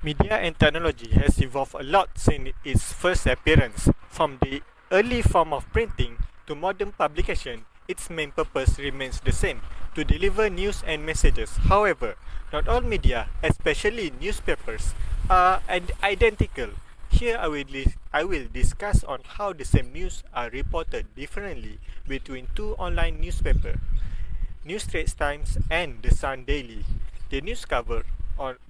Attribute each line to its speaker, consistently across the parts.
Speaker 1: Media and technology has evolved a lot since its first appearance. From the early form of printing to modern publication, its main purpose remains the same, to deliver news and messages. However, not all media, especially newspapers, are identical. Here I will discuss on how the same news are reported differently between two online newspapers. New Straits Times and The Sun Daily. The news covered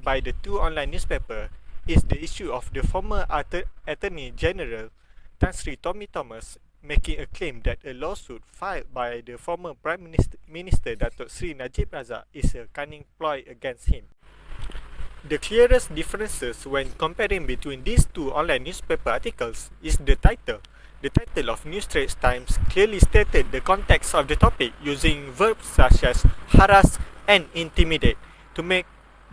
Speaker 1: by the two online newspapers is the issue of the former Attorney General Tan Sri Tommy Thomas making a claim that a lawsuit filed by the former Prime Minister Datuk Sri Najib Razak is a cunning ploy against him. The clearest differences when comparing between these two online newspaper articles is the title. The title of New Straits Times clearly stated the context of the topic using verbs such as harass and intimidate to make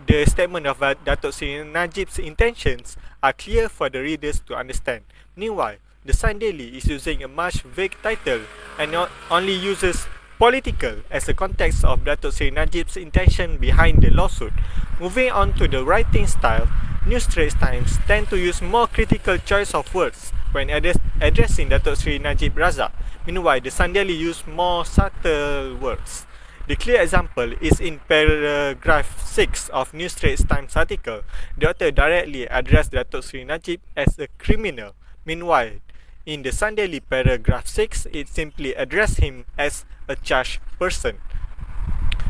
Speaker 1: the statement of Datuk Seri Najib's intentions are clear for the readers to understand. Meanwhile, The Sun Daily is using a much vague title and not only uses political as a context of Datuk Seri Najib's intention behind the lawsuit. Moving on to the writing style, New Straits Times tend to use more critical choice of words when addressing Datuk Seri Najib Razak. Meanwhile, The Sun Daily use more subtle words. The clear example is in paragraph 6 of New Straits Times article. The author directly addressed Datuk Seri Najib as a criminal. Meanwhile, in the Sun Daily paragraph 6, it simply addressed him as a charged person.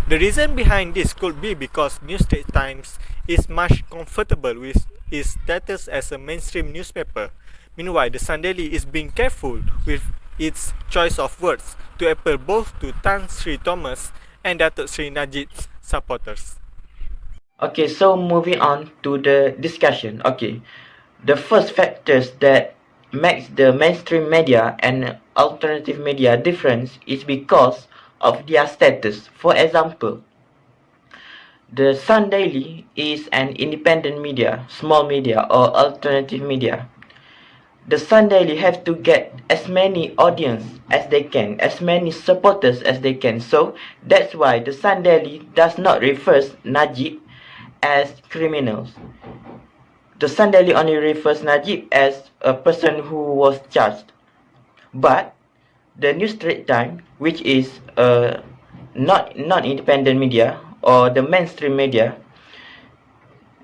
Speaker 1: The reason behind this could be because New Straits Times is much comfortable with its status as a mainstream newspaper. Meanwhile, the Sun Daily is being careful with its choice of words to appeal both to Tan Sri Thomas and Datuk Sri Najib's supporters.
Speaker 2: Okay, so moving on to the discussion. Okay, the first factors that makes the mainstream media and alternative media different is because of their status. For example, the Sun Daily is an independent media, small media or alternative media. The Sun Daily have to get as many audience as they can, as many supporters as they can. So that's why the Sun Daily does not refer Najib as criminals. The Sun Daily only refers Najib as a person who was charged. But the New Straits Times, which is a non-independent media or the mainstream media,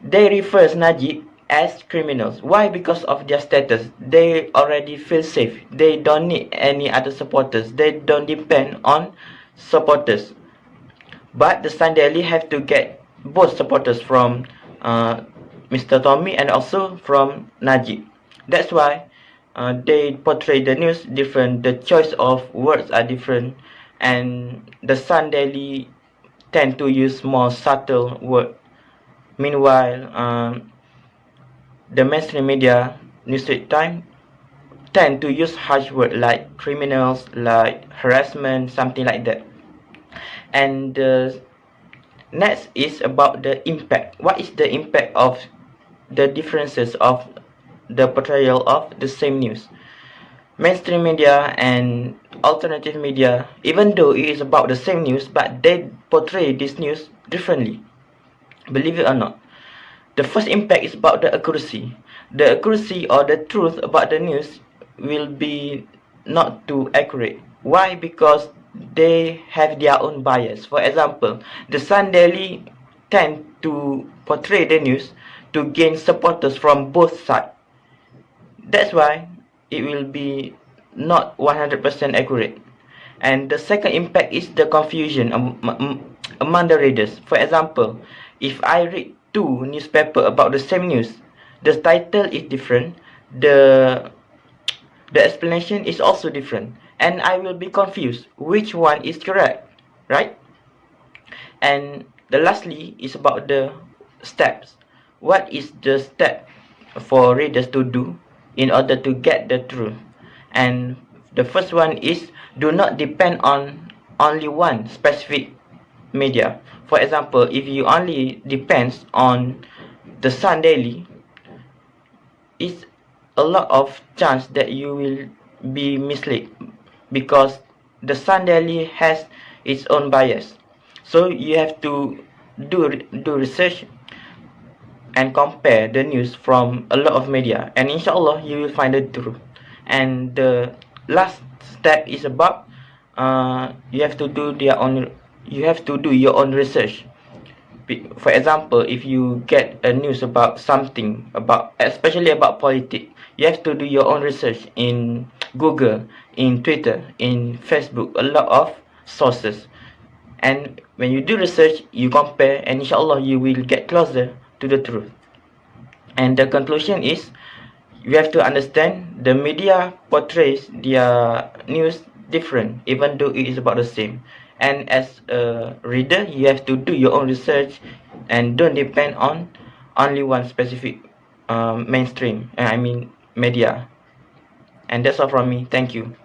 Speaker 2: they refer Najib as criminals. Why? Because of their status. They already feel safe. They don't need any other supporters. They don't depend on supporters. But the Sun Daily have to get both supporters from Mr. Tommy and also from Najib. That's why they portray the news different. The choice of words are different, and the Sun Daily tend to use more subtle words. Meanwhile, the mainstream media, New Straits Times, tend to use harsh words like criminals, like harassment, something like that. And next is about the impact. What is the impact of the differences of the portrayal of the same news? Mainstream media and alternative media, even though it is about the same news, but they portray this news differently. Believe it or not. The first impact is about the accuracy. The accuracy or the truth about the news will be not too accurate. Why? Because they have their own bias. For example, the Sun Daily tend to portray the news to gain supporters from both sides. That's why it will be not 100% accurate. And the second impact is the confusion among the readers. For example, if I read two newspapers about the same news, the title is different, the explanation is also different, and I will be confused which one is correct, right? And the lastly is about the steps. What is the step for readers to do in order to get the truth? And the first one is do not depend on only one specific media. For example, if you only depends on the Sun Daily, it's a lot of chance that you will be misled because the Sun Daily has its own bias. So you have to do research and compare the news from a lot of media, and inshallah you will find the truth. And the last step is about you have to do your own research. For example, if you get a news about something, about especially about politics, you have to do your own research in Google, in Twitter, in Facebook, a lot of sources. And when you do research, you compare, and inshallah you will get closer to the truth. And the conclusion is, you have to understand the media portrays their news different, even though it is about the same. And as a reader, you have to do your own research and don't depend on only one specific mainstream, I mean media. And that's all from me. Thank you.